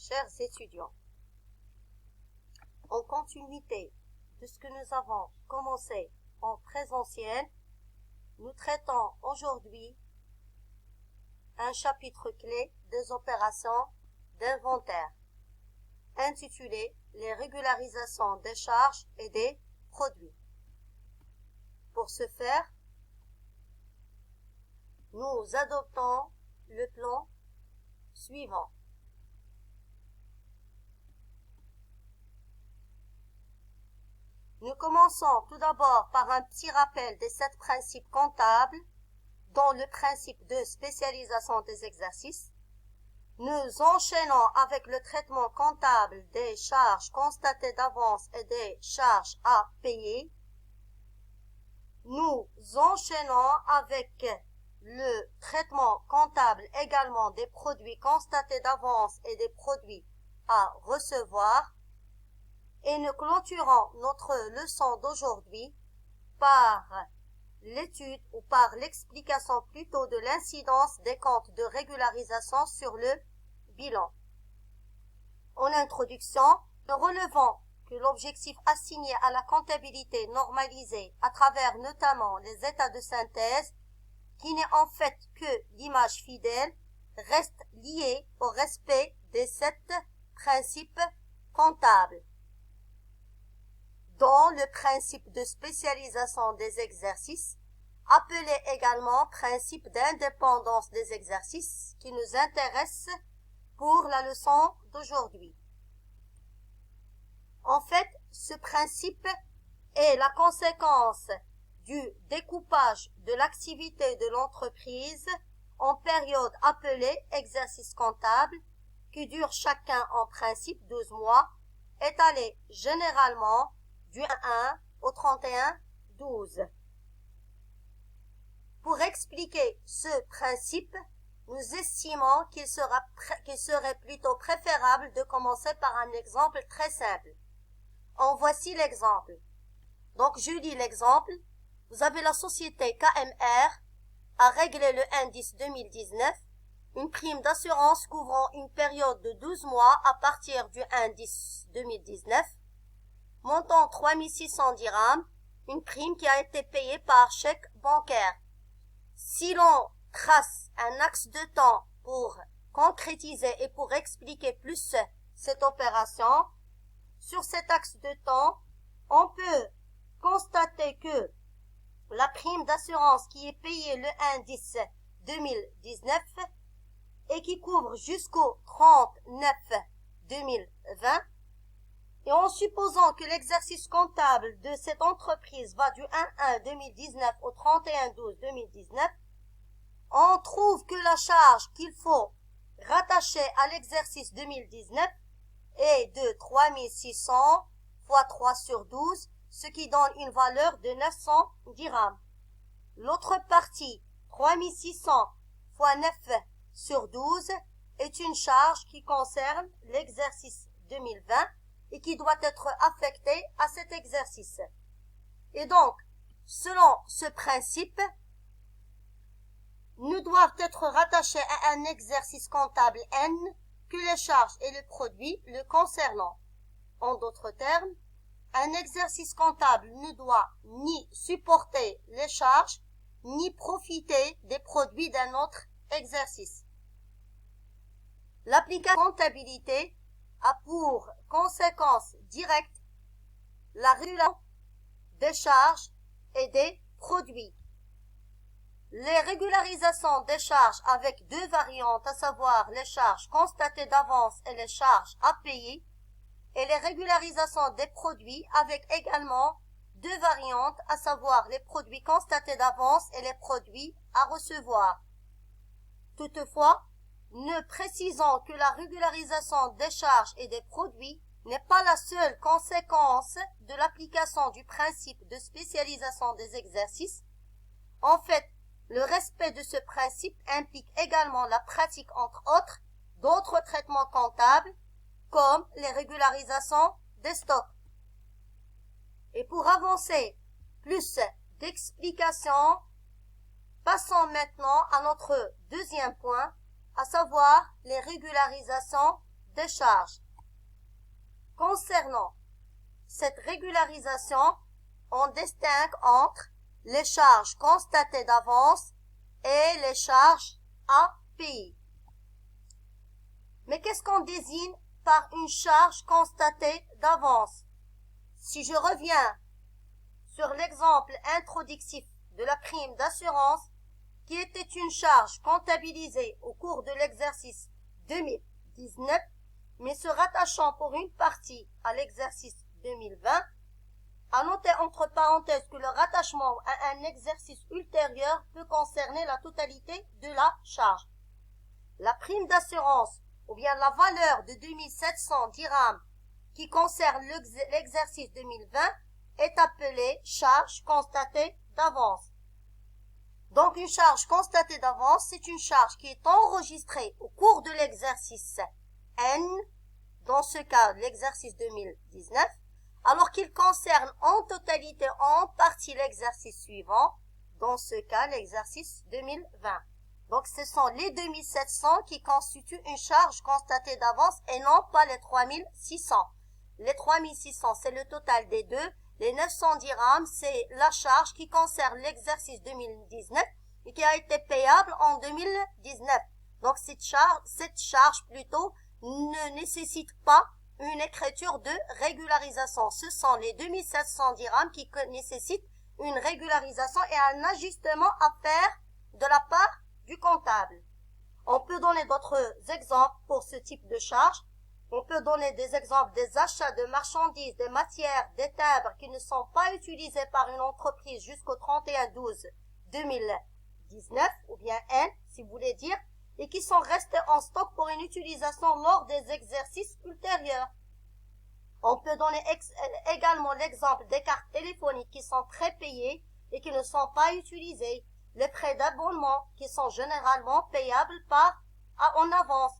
chers étudiants. En continuité de ce que nous avons commencé en présentiel, nous traitons aujourd'hui un chapitre clé des opérations d'inventaire, intitulé « Les régularisations des charges et des produits ». Pour ce faire, nous adoptons le plan suivant. Nous commençons tout d'abord par un petit rappel des 7 principes comptables, dont le principe de spécialisation des exercices. Nous enchaînons avec le traitement comptable des charges constatées d'avance et des charges à payer. Nous enchaînons avec le traitement comptable également des produits constatés d'avance et des produits à recevoir. Et nous clôturons notre leçon d'aujourd'hui par l'étude ou par l'explication plutôt de l'incidence des comptes de régularisation sur le bilan. En introduction, nous relevons que l'objectif assigné à la comptabilité normalisée à travers notamment les états de synthèse, qui n'est en fait que l'image fidèle, reste lié au respect des 7 principes comptables, dont le principe de spécialisation des exercices, appelé également principe d'indépendance des exercices, qui nous intéresse pour la leçon d'aujourd'hui. En fait, ce principe est la conséquence du découpage de l'activité de l'entreprise en périodes appelées exercices comptables, qui durent chacun en principe 12 mois, étalés généralement du 1 au 31/12. Pour expliquer ce principe, nous estimons qu'il serait plutôt préférable de commencer par un exemple très simple. En voici l'exemple. Donc, je lis l'exemple. Vous avez la société KMR à régler le indice 2019, une prime d'assurance couvrant une période de 12 mois à partir du indice 2019, montant 3600 dirhams, une prime qui a été payée par chèque bancaire. Si l'on trace un axe de temps pour concrétiser et pour expliquer plus cette opération, sur cet axe de temps, on peut constater que la prime d'assurance qui est payée le indice 2019 et qui couvre jusqu'au 30/9/2020, et en supposant que l'exercice comptable de cette entreprise va du 1/1/2019 au 31/12/2019, on trouve que la charge qu'il faut rattacher à l'exercice 2019 est de 3600 fois 3/12, ce qui donne une valeur de 900 dirhams. L'autre partie, 3600 fois 9/12, est une charge qui concerne l'exercice 2020 et qui doit être affectée à cet exercice. Et donc, selon ce principe, ne doivent être rattachés à un exercice comptable N que les charges et les produits le concernant. En d'autres termes, un exercice comptable ne doit ni supporter les charges, ni profiter des produits d'un autre exercice. L'application comptabilité a pour conséquence directe la régulation des charges et des produits. Les régularisations des charges avec 2 variantes, à savoir les charges constatées d'avance et les charges à payer, et les régularisations des produits avec également 2 variantes, à savoir les produits constatés d'avance et les produits à recevoir. Toutefois, ne précisons que la régularisation des charges et des produits n'est pas la seule conséquence de l'application du principe de spécialisation des exercices. En fait, le respect de ce principe implique également la pratique, entre autres, d'autres traitements comptables, comme les régularisations des stocks. Et pour avancer plus d'explications, passons maintenant à notre deuxième point, à savoir les régularisations des charges. Concernant cette régularisation, on distingue entre les charges constatées d'avance et les charges à payer. Mais qu'est-ce qu'on désigne par une charge constatée d'avance? Si je reviens sur l'exemple introductif de la prime d'assurance, qui était une charge comptabilisée au cours de l'exercice 2019, mais se rattachant pour une partie à l'exercice 2020, à noter entre parenthèses que le rattachement à un exercice ultérieur peut concerner la totalité de la charge. La prime d'assurance, ou bien la valeur de 2700 dirhams qui concerne l'exercice 2020, est appelée charge constatée d'avance. Donc une charge constatée d'avance, c'est une charge qui est enregistrée au cours de l'exercice N, dans ce cas l'exercice 2019, alors qu'il concerne en totalité en partie l'exercice suivant, dans ce cas l'exercice 2020. Donc ce sont les 2700 qui constituent une charge constatée d'avance et non pas les 3600. Les 3600 c'est le total des deux. Les 900 dirhams, c'est la charge qui concerne l'exercice 2019 et qui a été payable en 2019. Donc cette charge plutôt ne nécessite pas une écriture de régularisation. Ce sont les 2700 dirhams qui nécessitent une régularisation et un ajustement à faire de la part du comptable. On peut donner d'autres exemples pour ce type de charge. On peut donner des exemples des achats de marchandises, des matières, des timbres qui ne sont pas utilisés par une entreprise jusqu'au 31/12/2019, ou bien N, si vous voulez dire, et qui sont restés en stock pour une utilisation lors des exercices ultérieurs. On peut donner également l'exemple des cartes téléphoniques qui sont prépayées et qui ne sont pas utilisées, les frais d'abonnement qui sont généralement payables en avance.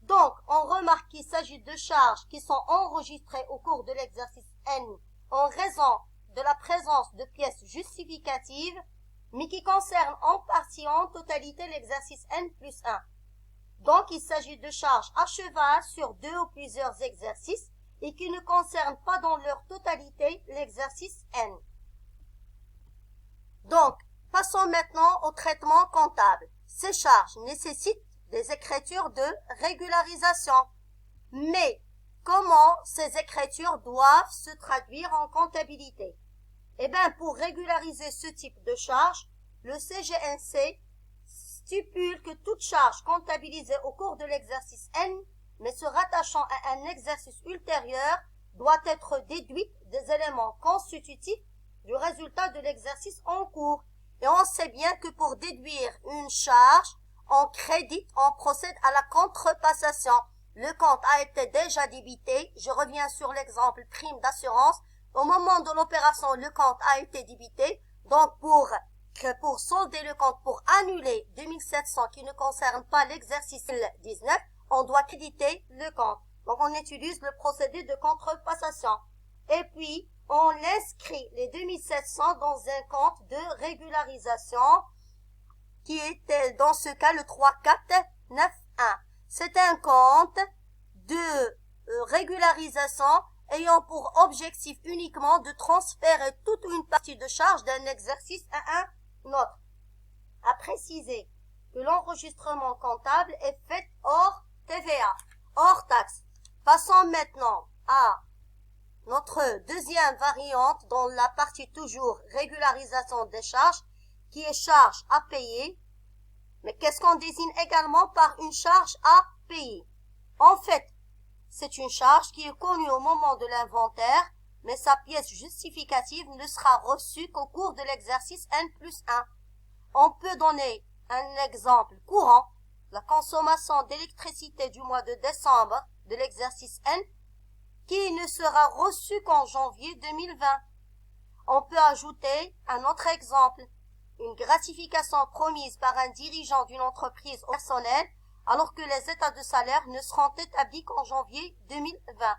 Donc, on remarque qu'il s'agit de charges qui sont enregistrées au cours de l'exercice N en raison de la présence de pièces justificatives, mais qui concernent en partie en totalité l'exercice N+1. Donc, il s'agit de charges à cheval sur 2 ou plusieurs exercices et qui ne concernent pas dans leur totalité l'exercice N. Donc, passons maintenant au traitement comptable. Ces charges nécessitent des écritures de régularisation. Mais comment ces écritures doivent se traduire en comptabilité? Eh bien, pour régulariser ce type de charge, le CGNC stipule que toute charge comptabilisée au cours de l'exercice N, mais se rattachant à un exercice ultérieur, doit être déduite des éléments constitutifs du résultat de l'exercice en cours. Et on sait bien que pour déduire une charge, on procède à la contrepassation. Le compte a été déjà débité. Je reviens sur l'exemple prime d'assurance. Au moment de l'opération, le compte a été débité. Donc, pour solder le compte, pour annuler 2700 qui ne concerne pas l'exercice 19, on doit créditer le compte. Donc, on utilise le procédé de contrepassation. Et puis, on inscrit les 2700 dans un compte de régularisation qui était dans ce cas le 3491. C'est un compte de régularisation ayant pour objectif uniquement de transférer toute une partie de charge d'un exercice à un autre. À préciser que l'enregistrement comptable est fait hors TVA, hors taxe. Passons maintenant à notre deuxième variante dans la partie toujours régularisation des charges, qui est charge à payer. Mais qu'est-ce qu'on désigne également par une charge à payer? En fait, c'est une charge qui est connue au moment de l'inventaire, mais sa pièce justificative ne sera reçue qu'au cours de l'exercice N+1. On peut donner un exemple courant, la consommation d'électricité du mois de décembre de l'exercice N, qui ne sera reçue qu'en janvier 2020. On peut ajouter un autre exemple, une gratification promise par un dirigeant d'une entreprise au personnel, alors que les états de salaire ne seront établis qu'en janvier 2020.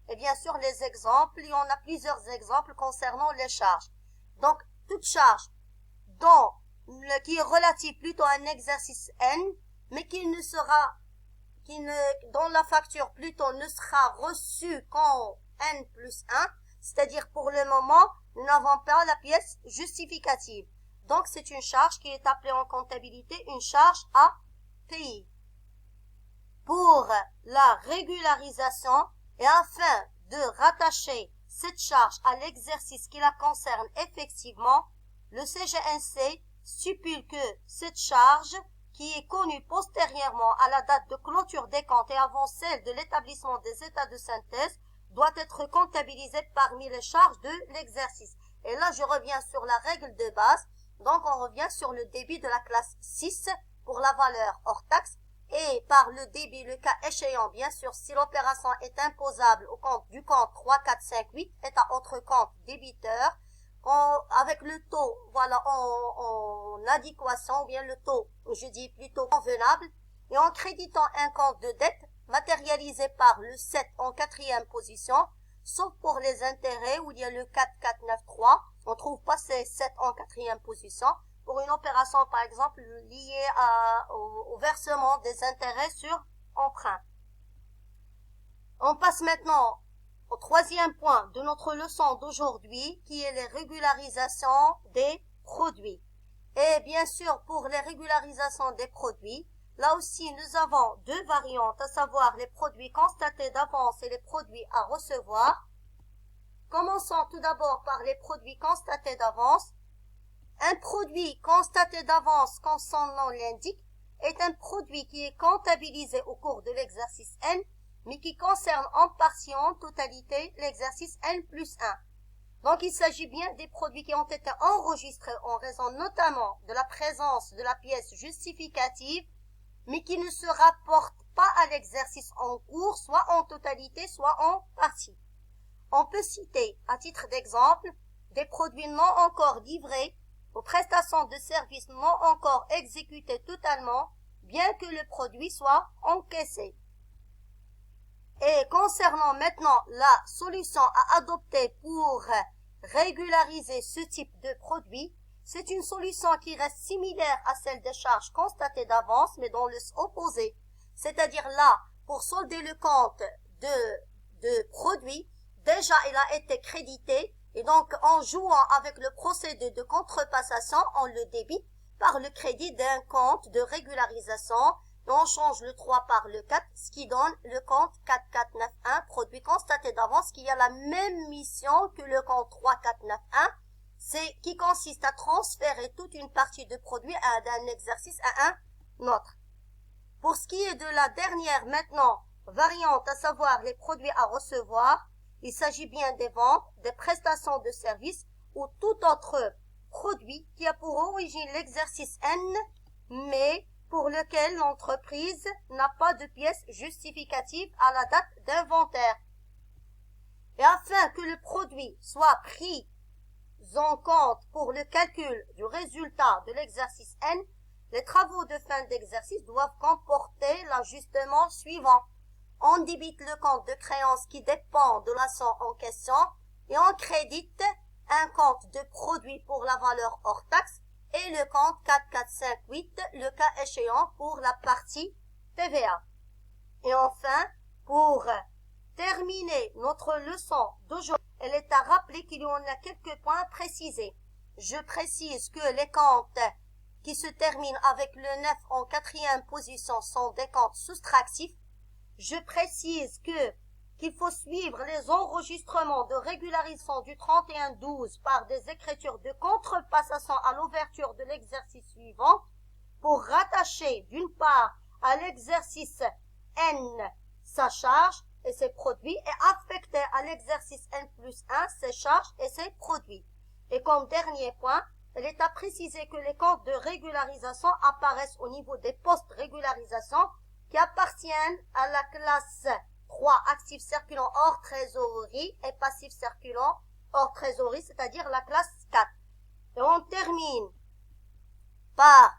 Et bien sûr, les exemples, il y en a plusieurs exemples concernant les charges. Donc, toute charge qui est relative plutôt à un exercice N, mais qui ne sera dont la facture plutôt ne sera reçue qu'en N plus 1, c'est-à-dire pour le moment, nous n'avons pas la pièce justificative. Donc c'est une charge qui est appelée en comptabilité une charge à payer. Pour la régularisation et afin de rattacher cette charge à l'exercice qui la concerne effectivement, le CGNC stipule que cette charge, qui est connue postérieurement à la date de clôture des comptes et avant celle de l'établissement des états de synthèse, doit être comptabilisée parmi les charges de l'exercice. Et là, je reviens sur la règle de base. Donc, on revient sur le débit de la classe 6 pour la valeur hors taxe et par le débit, le cas échéant, bien sûr, si l'opération est imposable au compte du compte 3, 4, 5, 8 est à autre compte débiteur, avec le taux, voilà, en adéquation, ou bien le taux, je dis plutôt convenable, et en créditant un compte de dette matérialisé par le 7 en quatrième position, sauf pour les intérêts où il y a le 4, 4, 9, 3, on trouve pas ces 7 en quatrième position, pour une opération, par exemple, liée au versement des intérêts sur emprunt. On passe maintenant au troisième point de notre leçon d'aujourd'hui, qui est les régularisations des produits. Et bien sûr, pour les régularisations des produits, là aussi, nous avons deux variantes, à savoir les produits constatés d'avance et les produits à recevoir. Commençons tout d'abord par les produits constatés d'avance. Un produit constaté d'avance, comme son nom l'indique, est un produit qui est comptabilisé au cours de l'exercice N, mais qui concerne en partie en totalité l'exercice N plus 1. Donc il s'agit bien des produits qui ont été enregistrés en raison notamment de la présence de la pièce justificative, mais qui ne se rapportent pas à l'exercice en cours, soit en totalité, soit en partie. On peut citer, à titre d'exemple, des produits non encore livrés, aux prestations de services non encore exécutées totalement, bien que le produit soit encaissé. Et concernant maintenant la solution à adopter pour régulariser ce type de produit, c'est une solution qui reste similaire à celle des charges constatées d'avance, mais dans le opposé. C'est-à-dire là, pour solder le compte de produit, déjà il a été crédité, et donc en jouant avec le procédé de contrepassation, on le débite par le crédit d'un compte de régularisation, et on change le 3 par le 4, ce qui donne le compte 4491, produit constaté d'avance, qui a la même mission que le compte 3491, c'est qui consiste à transférer toute une partie de produit d'un exercice à un autre. Pour ce qui est de la dernière maintenant variante, à savoir les produits à recevoir, il s'agit bien des ventes, des prestations de services ou tout autre produit qui a pour origine l'exercice N, mais pour lequel l'entreprise n'a pas de pièce justificative à la date d'inventaire. Et afin que le produit soit pris en compte pour le calcul du résultat de l'exercice N, les travaux de fin d'exercice doivent comporter l'ajustement suivant. On débite le compte de créance qui dépend de la somme en question et on crédite un compte de produit pour la valeur hors taxe et le compte 4458, le cas échéant pour la partie TVA. Et enfin, pour terminer notre leçon d'aujourd'hui, elle est à rappeler qu'il y en a quelques points à préciser. Je précise que les comptes qui se terminent avec le 9 en quatrième position sont des comptes soustractifs. Je précise qu'il faut suivre les enregistrements de régularisation du 31-12 par des écritures de contrepassation à l'ouverture de l'exercice suivant pour rattacher d'une part à l'exercice N sa charge et ses produits et affecter à l'exercice N plus 1 ses charges et ses produits. Et comme dernier point, il est à préciser que les comptes de régularisation apparaissent au niveau des post-régularisation qui appartiennent à la classe 3, actifs circulants hors trésorerie et passifs circulants hors trésorerie, c'est-à-dire la classe 4. Et on termine par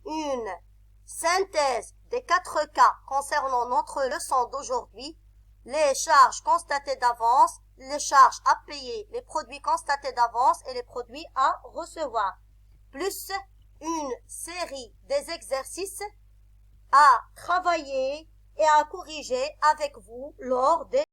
une synthèse des 4 cas concernant notre leçon d'aujourd'hui, les charges constatées d'avance, les charges à payer, les produits constatés d'avance et les produits à recevoir, plus une série des exercices à travailler et à corriger avec vous lors des